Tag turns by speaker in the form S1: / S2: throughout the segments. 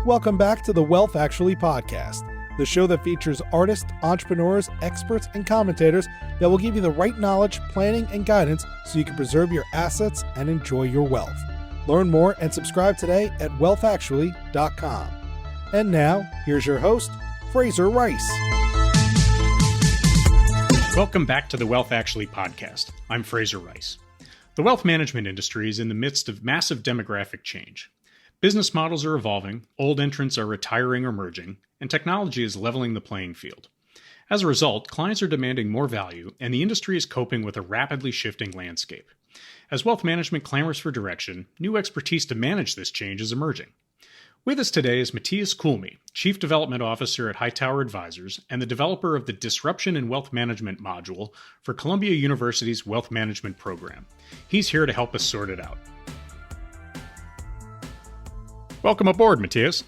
S1: Welcome back to the Wealth Actually podcast, the show that features artists, entrepreneurs, experts, and commentators that will give you the right knowledge, planning, and guidance so you can preserve your assets and enjoy your wealth. Learn more and subscribe today at wealthactually.com. And now, here's your host, Fraser Rice.
S2: Welcome back to the Wealth Actually podcast. I'm Fraser Rice. The wealth management industry is in the midst of massive demographic change. Business models are evolving, old entrants are retiring or merging, and technology is leveling the playing field. As a result, clients are demanding more value, and the industry is coping with a rapidly shifting landscape. As wealth management clamors for direction, new expertise to manage this change is emerging. With us today is Matthias Kuhlmey, Chief Development Officer at Hightower Advisors and the developer of the Disruption in Wealth Management module for Columbia University's Wealth Management program. He's here to help us sort it out. Welcome aboard, Matthias.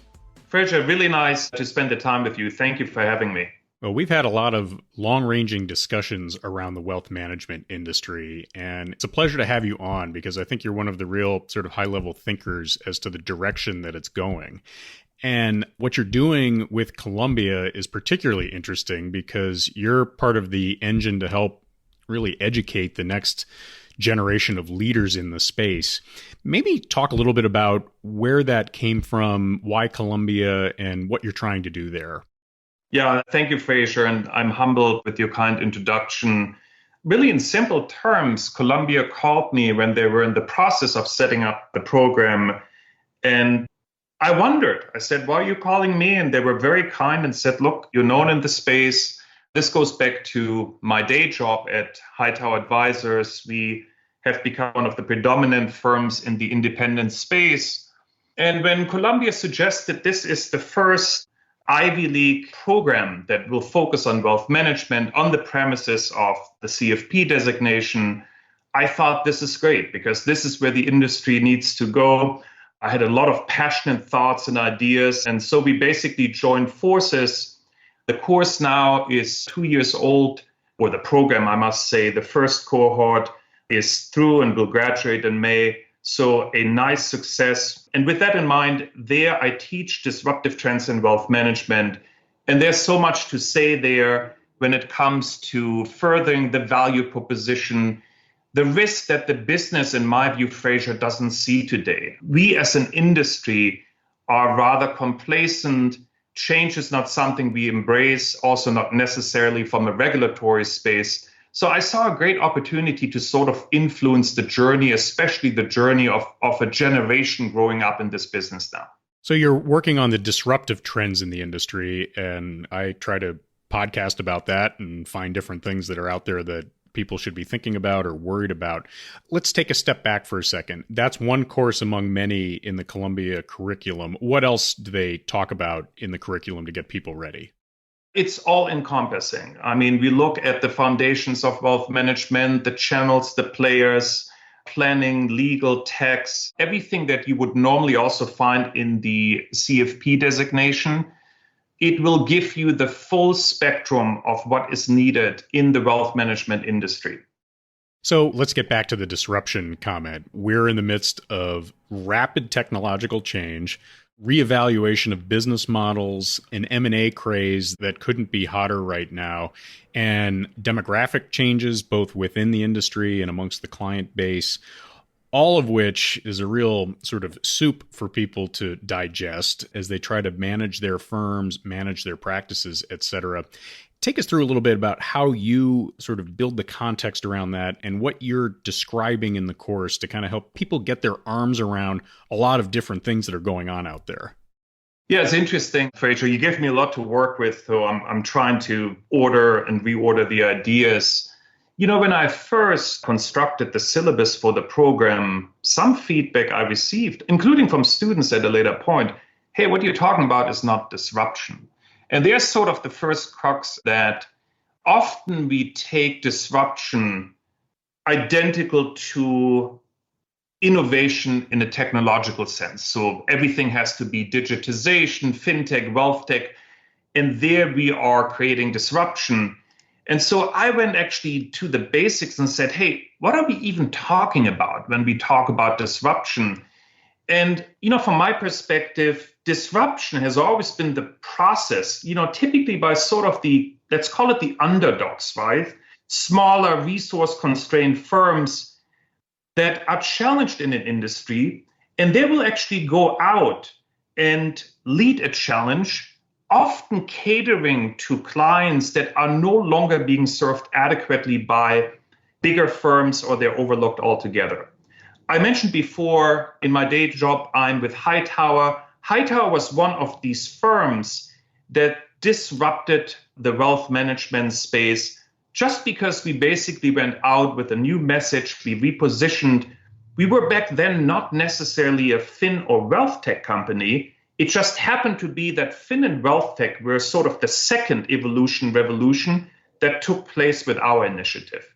S3: Fraser, really nice to spend the time with you. Thank you for having me.
S2: Well, we've had a lot of long-ranging discussions around the wealth management industry, and it's a pleasure to have you on because I think you're one of the real sort of high-level thinkers as to the direction that it's going. And what you're doing with Columbia is particularly interesting because you're part of the engine to help really educate the next generation of leaders in the space. Maybe talk a little bit about where that came from, why Columbia, and what you're trying to do there.
S3: Yeah, thank you, Fraser, and I'm humbled with your kind introduction. Really, in simple terms, Columbia called me when they were in the process of setting up the program, and I wondered. I said, why are you calling me? And they were very kind and said, look, you're known in the space. This goes back to my day job at Hightower Advisors. We have become one of the predominant firms in the independent space. And when Columbia suggested this is the first Ivy League program that will focus on wealth management on the premises of the CFP designation, I thought this is great because this is where the industry needs to go. I had a lot of passionate thoughts and ideas. And so we basically joined forces. The course now is 2 years old, or the program, I must say. The first cohort is through and will graduate in May. So a nice success. And with that in mind, there I teach disruptive trends in wealth management. And there's so much to say there when it comes to furthering the value proposition, the risk that the business, in my view, Fraser, doesn't see today. We as an industry are rather complacent. Change is not something we embrace, also not necessarily from a regulatory space. So I saw a great opportunity to sort of influence the journey, especially the journey of a generation growing up in this business now.
S2: So you're working on the disruptive trends in the industry, and I try to podcast about that and find different things that are out there that people should be thinking about or worried about. Let's take a step back for a second. That's one course among many in the Columbia curriculum. What else do they talk about in the curriculum to get people ready?
S3: It's all encompassing. I mean, we look at the foundations of wealth management, the channels, the players, planning, legal, tax, everything that you would normally also find in the CFP designation. It will give you the full spectrum of what is needed in the wealth management industry.
S2: So let's get back to the disruption comment. We're in the midst of rapid technological change, reevaluation of business models, an M&A craze that couldn't be hotter right now, and demographic changes both within the industry and amongst the client base, all of which is a real sort of soup for people to digest as they try to manage their firms, manage their practices, et cetera. Take us through a little bit about how you sort of build the context around that and what you're describing in the course to kind of help people get their arms around a lot of different things that are going on out there.
S3: Yeah, it's interesting, Fraser. You gave me a lot to work with, so I'm trying to order and reorder the ideas. You know, when I first constructed the syllabus for the program, some feedback I received, including from students at a later point, hey, what you're talking about is not disruption. And there's sort of the first crux that often we take disruption identical to innovation in a technological sense. So everything has to be digitization, fintech, wealth tech, and there we are creating disruption. And so I went actually to the basics and said, hey, what are we even talking about when we talk about disruption? And, from my perspective, disruption has always been the process, typically by sort of let's call it the underdogs, right? Smaller resource constrained firms that are challenged in an industry, and they will actually go out and lead a challenge, often catering to clients that are no longer being served adequately by bigger firms, or they're overlooked altogether. I mentioned before, in my day job, I'm with Hightower. Hightower was one of these firms that disrupted the wealth management space just because we basically went out with a new message. We repositioned. We were back then not necessarily a fin or wealth tech company. It just happened to be that fin and wealth tech were sort of the second revolution that took place with our initiative.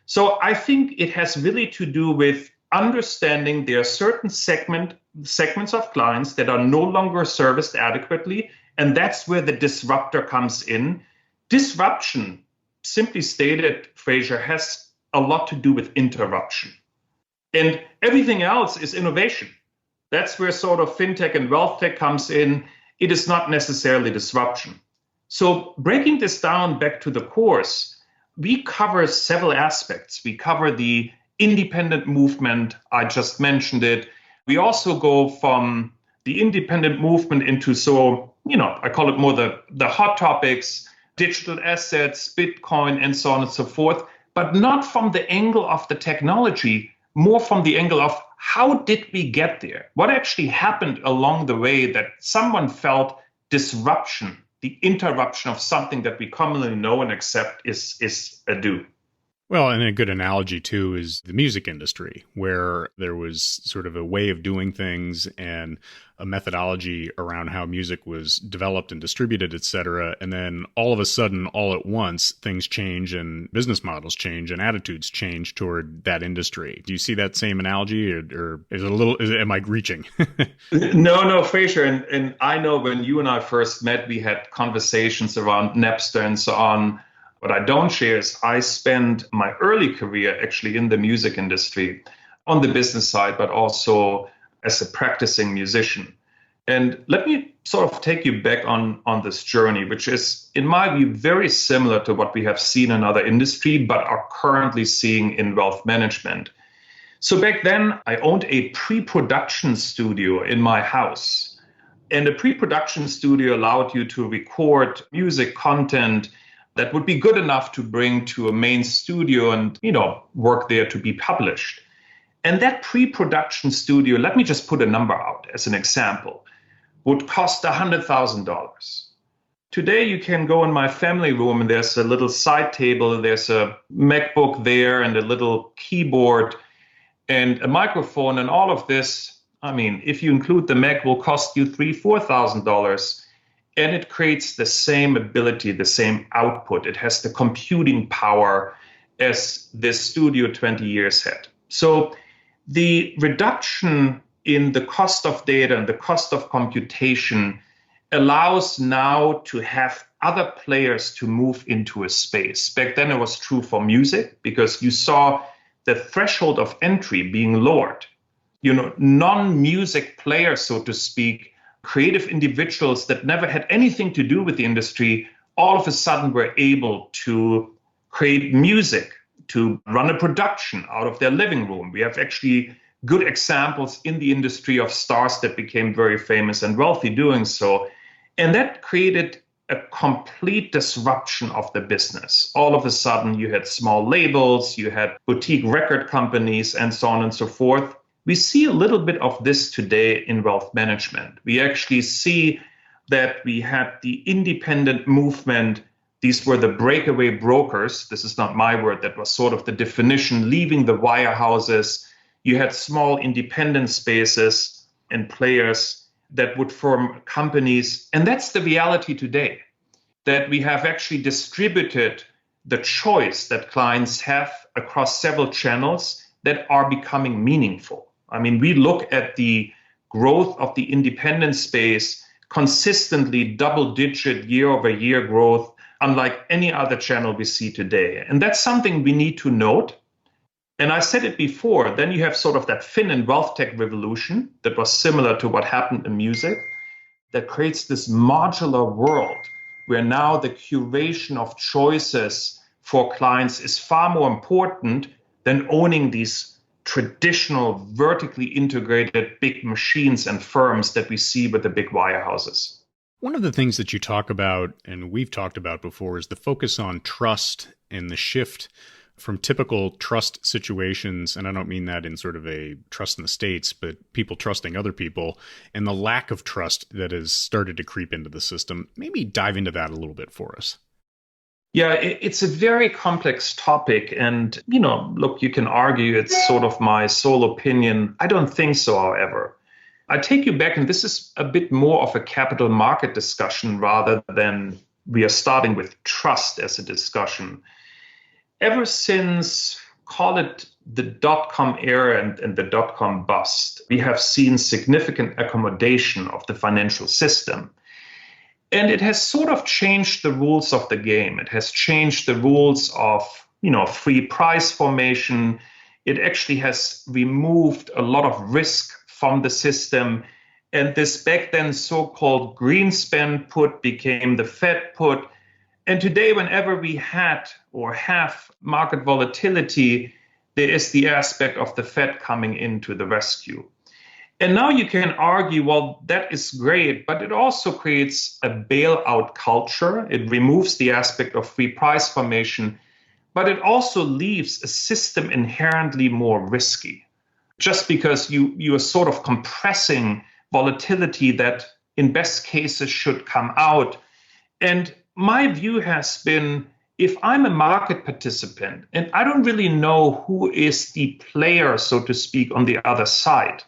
S3: So I think it has really to do with understanding there are certain segments of clients that are no longer serviced adequately, and that's where the disruptor comes in. Disruption, simply stated, Fraser, has a lot to do with interruption. And everything else is innovation. That's where sort of fintech and wealth tech comes in. It is not necessarily disruption. So breaking this down back to the course, we cover several aspects. We cover the independent movement. I just mentioned it. We also go from the independent movement into, I call it more the hot topics, digital assets, Bitcoin, and so on and so forth, but not from the angle of the technology, more from the angle of how did we get there? What actually happened along the way that someone felt disruption, the interruption of something that we commonly know and accept is a do.
S2: Well, and a good analogy, too, is the music industry, where there was sort of a way of doing things and a methodology around how music was developed and distributed, et cetera. And then all of a sudden, all at once, things change and business models change and attitudes change toward that industry. Do you see that same analogy, or is it am I reaching?
S3: No, Fraser. And I know when you and I first met, we had conversations around Napster and so on. What I don't share is I spent my early career actually in the music industry on the business side, but also as a practicing musician. And let me sort of take you back on this journey, which is, in my view, very similar to what we have seen in other industry, but are currently seeing in wealth management. So back then, I owned a pre-production studio in my house. And the pre-production studio allowed you to record music content that would be good enough to bring to a main studio and, work there to be published. And that pre-production studio, let me just put a number out as an example, would cost $100,000. Today, you can go in my family room and there's a little side table, there's a MacBook there and a little keyboard and a microphone, and all of this, if you include the Mac, will cost you $3,000-$4,000. And it creates the same ability, the same output. It has the computing power as this studio 20 years had. So the reduction in the cost of data and the cost of computation allows now to have other players to move into a space. Back then it was true for music because you saw the threshold of entry being lowered. Non-music players, so to speak, creative individuals that never had anything to do with the industry, all of a sudden were able to create music, to run a production out of their living room. We have actually good examples in the industry of stars that became very famous and wealthy doing so. And that created a complete disruption of the business. All of a sudden, you had small labels, you had boutique record companies, and so on and so forth. We see a little bit of this today in wealth management. We actually see that we had the independent movement. These were the breakaway brokers. This is not my word. That was sort of the definition, leaving the wirehouses. You had small independent spaces and players that would form companies. And that's the reality today, that we have actually distributed the choice that clients have across several channels that are becoming meaningful. We look at the growth of the independent space, consistently double-digit year-over-year growth, unlike any other channel we see today. And that's something we need to note. And I said it before, then you have sort of that Finn and wealth tech revolution that was similar to what happened in music, that creates this modular world where now the curation of choices for clients is far more important than owning these traditional vertically integrated big machines and firms that we see with the big wirehouses.
S2: One of the things that you talk about, and we've talked about before, is the focus on trust and the shift from typical trust situations, and I don't mean that in sort of a trust in the States, but people trusting other people, and the lack of trust that has started to creep into the system. Maybe dive into that a little bit for us.
S3: Yeah, it's a very complex topic. And, look, you can argue it's sort of my sole opinion. I don't think so, however. I take you back, and this is a bit more of a capital market discussion rather than we are starting with trust as a discussion. Ever since, call it the dot-com era and the dot-com bust, we have seen significant accommodation of the financial system. And it has sort of changed the rules of the game. It has changed the rules of, free price formation. It actually has removed a lot of risk from the system. And this back then so-called Greenspan put became the Fed put. And today, whenever we had or have market volatility, there is the aspect of the Fed coming into the rescue. And now you can argue, well, that is great, but it also creates a bailout culture. It removes the aspect of free price formation, but it also leaves a system inherently more risky, just because you are sort of compressing volatility that in best cases should come out. And my view has been, if I'm a market participant and I don't really know who is the player, so to speak, on the other side,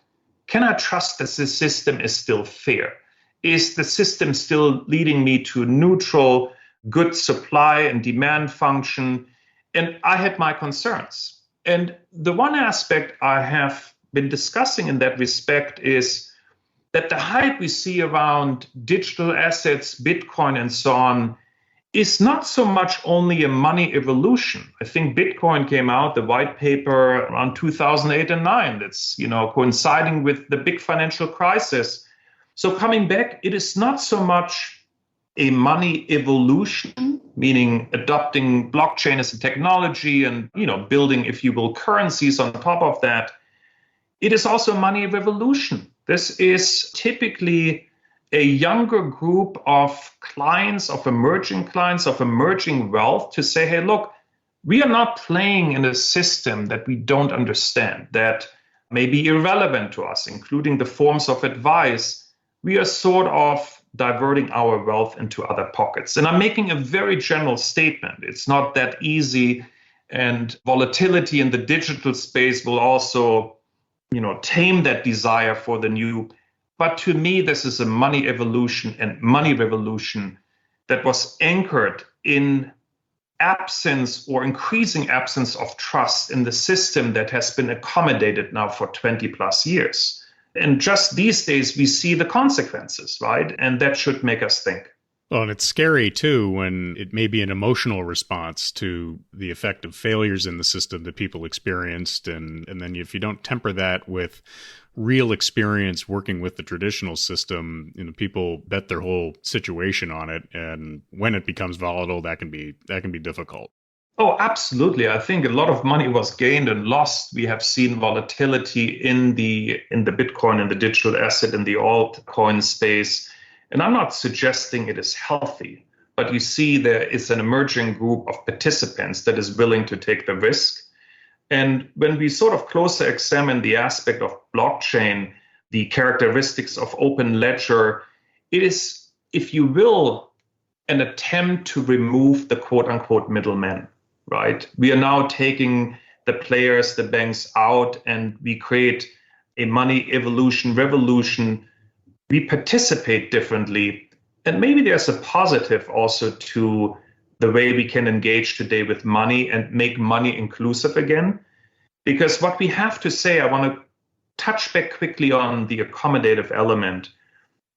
S3: can I trust that the system is still fair? Is the system still leading me to neutral, good supply and demand function? And I had my concerns. And the one aspect I have been discussing in that respect is that the hype we see around digital assets, Bitcoin, and so on, is not so much only a money evolution. I think Bitcoin came out, the white paper, around 2008 and 9. That's, coinciding with the big financial crisis. So coming back, it is not so much a money evolution, meaning adopting blockchain as a technology and, building, if you will, currencies on top of that. It is also a money revolution. This is typically a younger group of clients, of emerging wealth to say, hey, look, we are not playing in a system that we don't understand, that may be irrelevant to us, including the forms of advice. We are sort of diverting our wealth into other pockets. And I'm making a very general statement. It's not that easy. And volatility in the digital space will also, tame that desire for the new. But to me, this is a money evolution and money revolution that was anchored in absence or increasing absence of trust in the system that has been accommodated now for 20 plus years. And just these days, we see the consequences, right? And that should make us think.
S2: Well, and it's scary, too, when it may be an emotional response to the effect of failures in the system that people experienced. And then if you don't temper that with real experience working with the traditional system, people bet their whole situation on it. And when it becomes volatile, that can be difficult.
S3: Oh, absolutely. I think a lot of money was gained and lost. We have seen volatility in the Bitcoin and the digital asset in the altcoin space. And I'm not suggesting it is healthy, but you see there is an emerging group of participants that is willing to take the risk. And when we sort of closer examine the aspect of blockchain, the characteristics of open ledger, it is, if you will, an attempt to remove the quote unquote middleman, right? We are now taking the players, the banks out, and we create a money revolution. We participate differently. And maybe there's a positive also to the way we can engage today with money and make money inclusive again. Because what we have to say, I want to touch back quickly on the accommodative element.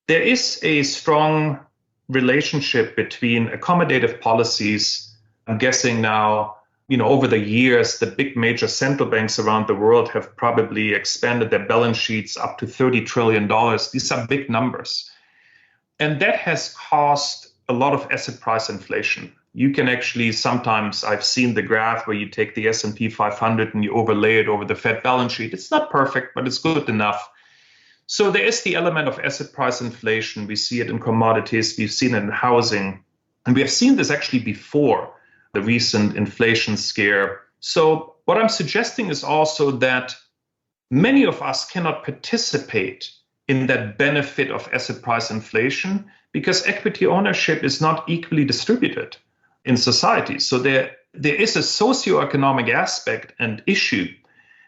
S3: There is a strong relationship between accommodative policies, I'm guessing now, over the years, the big major central banks around the world have probably expanded their balance sheets up to $30 trillion. These are big numbers. And that has caused a lot of asset price inflation. You can actually, sometimes I've seen the graph where you take the S&P 500 and you overlay it over the Fed balance sheet. It's not perfect, but it's good enough. So there is the element of asset price inflation. We see it in commodities. We've seen it in housing. And we have seen this actually before the recent inflation scare. So what I'm suggesting is also that many of us cannot participate in that benefit of asset price inflation because equity ownership is not equally distributed in society. So there is a socioeconomic aspect and issue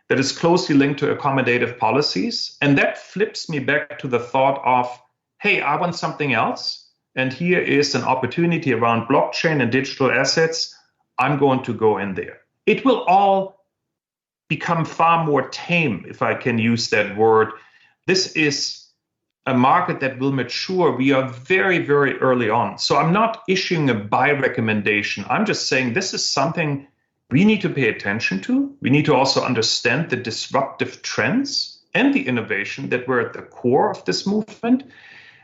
S3: that is closely linked to accommodative policies. And that flips me back to the thought of, hey, I want something else. And here is an opportunity around blockchain and digital assets. I'm going to go in there. It will all become far more tame, if I can use that word. This is a market that will mature. We are very, very early on. So I'm not issuing a buy recommendation. I'm just saying this is something we need to pay attention to. We need to also understand the disruptive trends and the innovation that were at the core of this movement,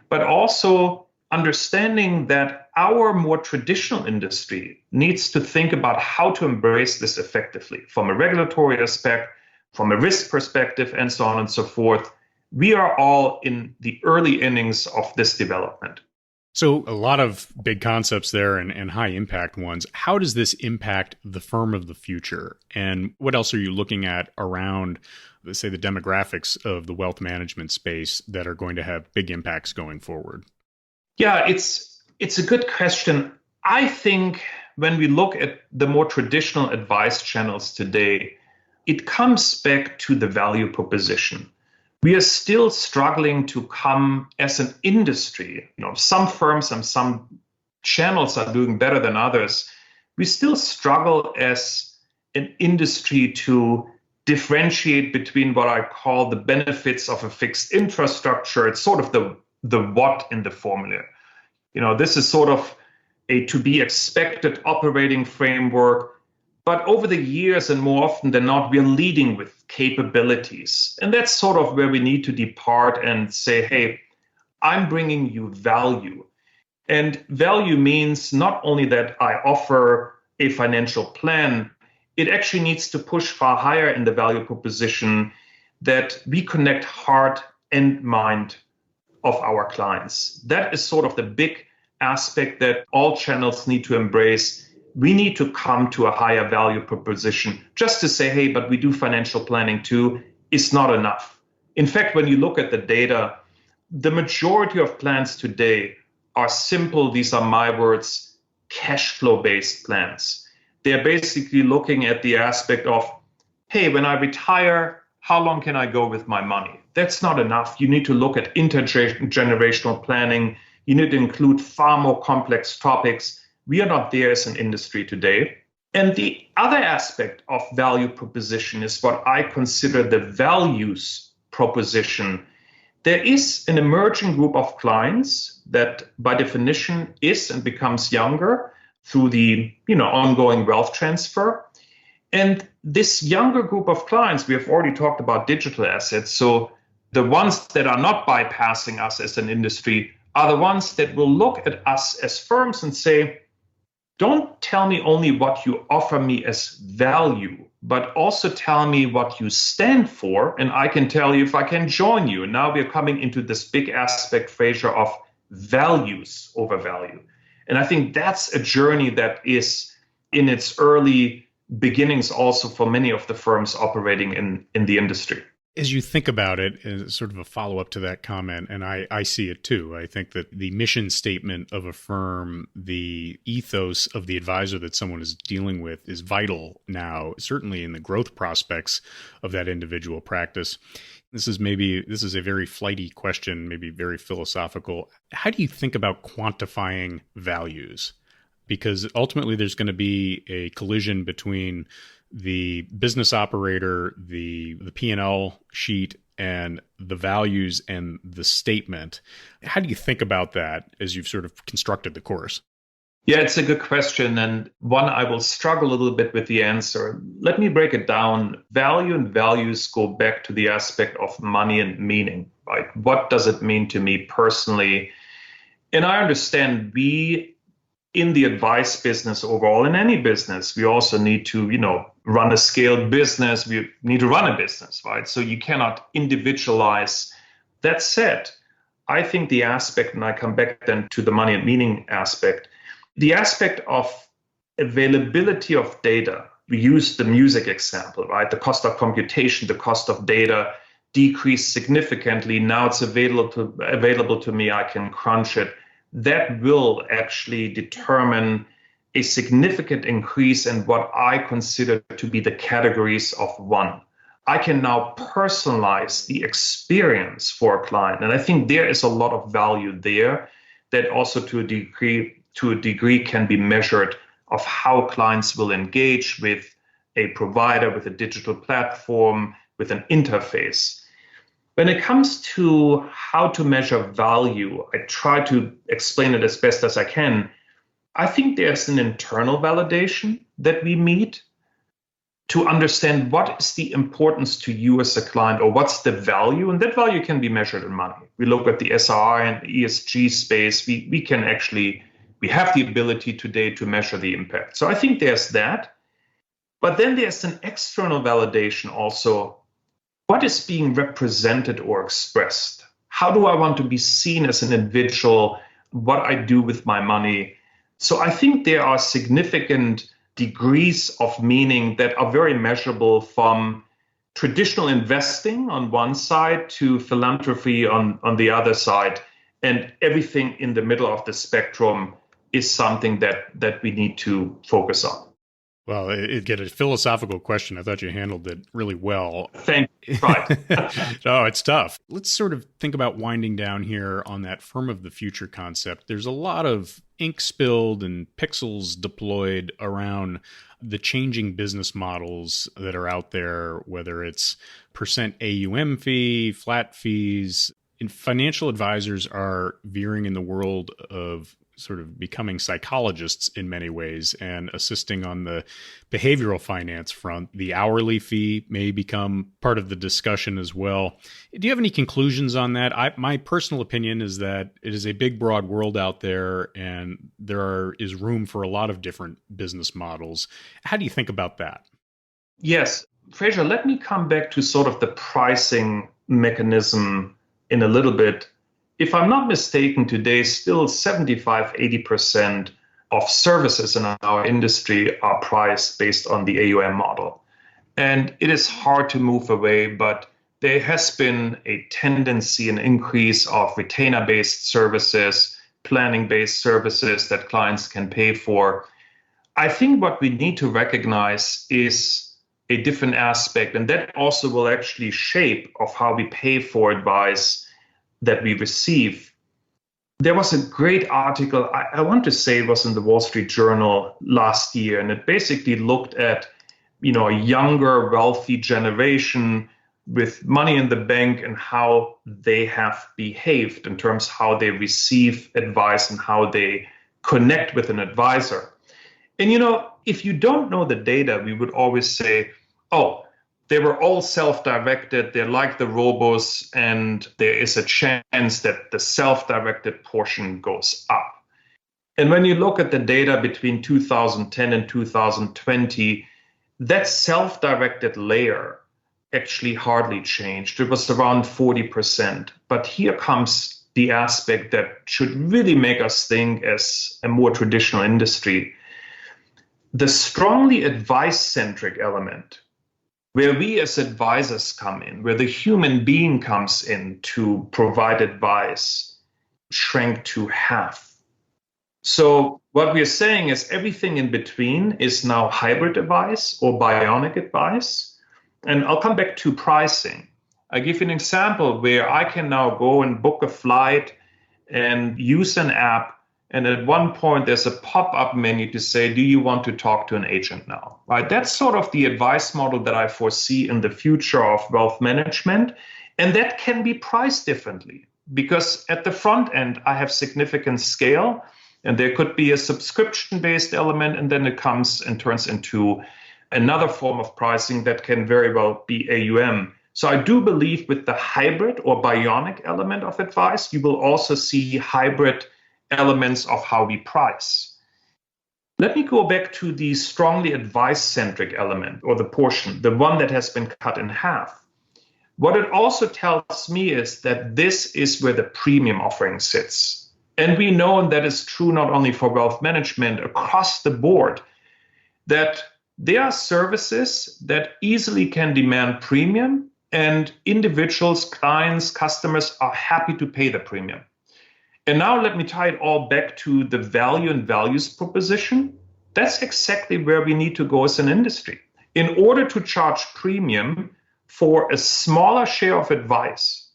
S3: but also understanding that our more traditional industry needs to think about how to embrace this effectively from a regulatory aspect, from a risk perspective, and so on and so forth. We are all in the early innings of this development.
S2: So a lot of big concepts there and high impact ones. How does this impact the firm of the future? And what else are you looking at around, let's say, the demographics of the wealth management space that are going to have big impacts going forward?
S3: Yeah, it's a good question. I think when we look at the more traditional advice channels today, it comes back to the value proposition. We are still struggling to come as an industry. Some firms and some channels are doing better than others. We still struggle as an industry to differentiate between what I call the benefits of a fixed infrastructure. It's sort of the what in the formula. This is sort of a to be expected operating framework. But over the years, and more often than not, we're leading with capabilities. And that's sort of where we need to depart and say, hey, I'm bringing you value. And value means not only that I offer a financial plan, it actually needs to push far higher in the value proposition that we connect heart and mind of our clients. That is sort of the big aspect that all channels need to embrace. We need to come to a higher value proposition. Just to say, hey, but we do financial planning too, is not enough. In fact, when you look at the data, the majority of plans today are simple, these are my words, cash flow based plans. They're basically looking at the aspect of, hey, when I retire, how long can I go with my money? That's not enough. You need to look at intergenerational planning. You need to include far more complex topics. We are not there as an industry today. And the other aspect of value proposition is what I consider the values proposition. There is an emerging group of clients that by definition is and becomes younger through the ongoing wealth transfer. And this younger group of clients, we have already talked about digital assets. So the ones that are not bypassing us as an industry are the ones that will look at us as firms and say, don't tell me only what you offer me as value, but also tell me what you stand for, and I can tell you if I can join you. And now we're coming into this big aspect, Fraser, of values over value. And I think that's a journey that is in its early beginnings also for many of the firms operating in the industry.
S2: As you think about it, as sort of a follow-up to that comment, and I see it too, I think that the mission statement of a firm, the ethos of the advisor that someone is dealing with is vital now, certainly in the growth prospects of that individual practice. This is a very flighty question, maybe very philosophical. How do you think about quantifying values? Because ultimately there's going to be a collision between the business operator, the P&L sheet, and the values and the statement. How do you think about that as you've sort of constructed the course?
S3: Yeah, it's a good question, and one I will struggle a little bit with the answer. Let me break it down. Value and values go back to the aspect of money and meaning, right? What does it mean to me personally? And I understand we, in the advice business overall, in any business, we also need to, run a scaled business. We need to run a business, right? So you cannot individualize. That said, I think the aspect, and I come back then to the money and meaning aspect, the aspect of availability of data. We use the music example, right? The cost of computation, the cost of data decreased significantly. Now it's available to me. I can crunch it. That will actually determine a significant increase in what I consider to be the categories of one. I can now personalize the experience for a client. And I think there is a lot of value there that also to a degree can be measured of how clients will engage with a provider, with a digital platform, with an interface. When it comes to how to measure value, I try to explain it as best as I can. I think there's an internal validation that we meet to understand what is the importance to you as a client, or what's the value, and that value can be measured in money. We look at the SRI and ESG space. We have the ability today to measure the impact. So I think there's that. But then there's an external validation also. What is being represented or expressed? How do I want to be seen as an individual? What I do with my money? So I think there are significant degrees of meaning that are very measurable, from traditional investing on one side to philanthropy on the other side. And everything in the middle of the spectrum is something that we need to focus on.
S2: Well, it get a philosophical question. I thought you handled it really well.
S3: Thank you. Right.
S2: Oh, it's tough. Let's sort of think about winding down here on that firm of the future concept. There's a lot of ink spilled and pixels deployed around the changing business models that are out there, whether it's percent AUM fee, flat fees. And financial advisors are veering in the world of sort of becoming psychologists in many ways and assisting on the behavioral finance front. The hourly fee may become part of the discussion as well. Do you have any conclusions on that? My personal opinion is that it is a big, broad world out there, and there is room for a lot of different business models. How do you think about that?
S3: Yes. Fraser, let me come back to sort of the pricing mechanism in a little bit. If I'm not mistaken, today still 75-80% of services in our industry are priced based on the AUM model. And it is hard to move away, but there has been a tendency, an increase of retainer-based services, planning-based services that clients can pay for. I think what we need to recognize is a different aspect, and that also will actually shape of how we pay for advice that we receive. There was a great article, I want to say it was in the Wall Street Journal last year, and it basically looked at, a younger, wealthy generation with money in the bank and how they have behaved in terms of how they receive advice and how they connect with an advisor. And, if you don't know the data, we would always say, oh, they were all self-directed, they're like the robos, and there is a chance that the self-directed portion goes up. And when you look at the data between 2010 and 2020, that self-directed layer actually hardly changed. It was around 40%. But here comes the aspect that should really make us think as a more traditional industry. The strongly advice-centric element, where we as advisors come in, where the human being comes in to provide advice, shrank to half. So what we're saying is everything in between is now hybrid advice or bionic advice. And I'll come back to pricing. I give you an example where I can now go and book a flight and use an app. And at one point, there's a pop-up menu to say, do you want to talk to an agent now? Right? That's sort of the advice model that I foresee in the future of wealth management. And that can be priced differently because at the front end, I have significant scale. And there could be a subscription-based element, and then it comes and turns into another form of pricing that can very well be AUM. So I do believe with the hybrid or bionic element of advice, you will also see hybrid elements of how we price. Let me go back to the strongly advice-centric element, or the portion, the one that has been cut in half. What it also tells me is that this is where the premium offering sits. And we know, and that is true not only for wealth management, across the board, that there are services that easily can demand premium, and individuals, clients, customers are happy to pay the premium. And now let me tie it all back to the value and values proposition. That's exactly where we need to go as an industry. In order to charge premium for a smaller share of advice,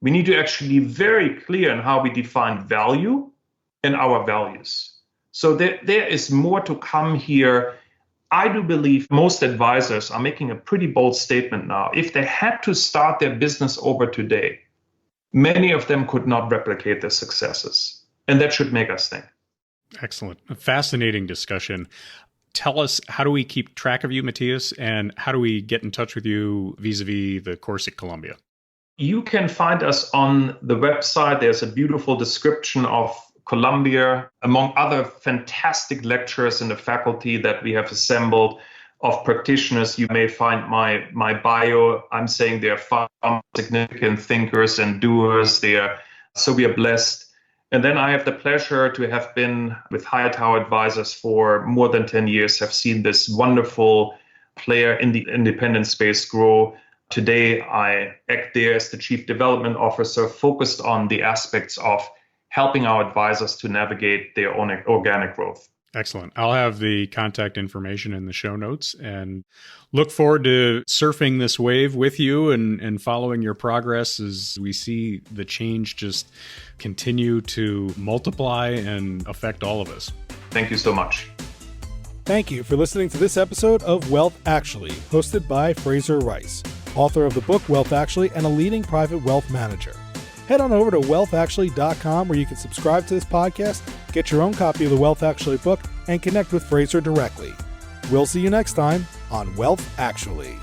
S3: we need to actually be very clear in how we define value and our values. So there is more to come here. I do believe most advisors are making a pretty bold statement now. If they had to start their business over today, many of them could not replicate their successes. And that should make us think.
S2: Excellent. A fascinating discussion. Tell us, how do we keep track of you, Matthias, and how do we get in touch with you vis-a-vis the course at Columbia?
S3: You can find us on the website. There's a beautiful description of Columbia, among other fantastic lecturers in the faculty that we have assembled of practitioners. You may find my bio. I'm saying they're far significant thinkers and doers there. So we are blessed. And then I have the pleasure to have been with Hightower Advisors for more than 10 years, have seen this wonderful player in the independent space grow. Today, I act there as the Chief Development Officer, focused on the aspects of helping our advisors to navigate their own organic growth.
S2: Excellent. I'll have the contact information in the show notes and look forward to surfing this wave with you and following your progress as we see the change just continue to multiply and affect all of us.
S3: Thank you so much.
S1: Thank you for listening to this episode of Wealth Actually, hosted by Fraser Rice, author of the book Wealth Actually and a leading private wealth manager. Head on over to wealthactually.com where you can subscribe to this podcast, get your own copy of the Wealth Actually book, and connect with Fraser directly. We'll see you next time on Wealth Actually.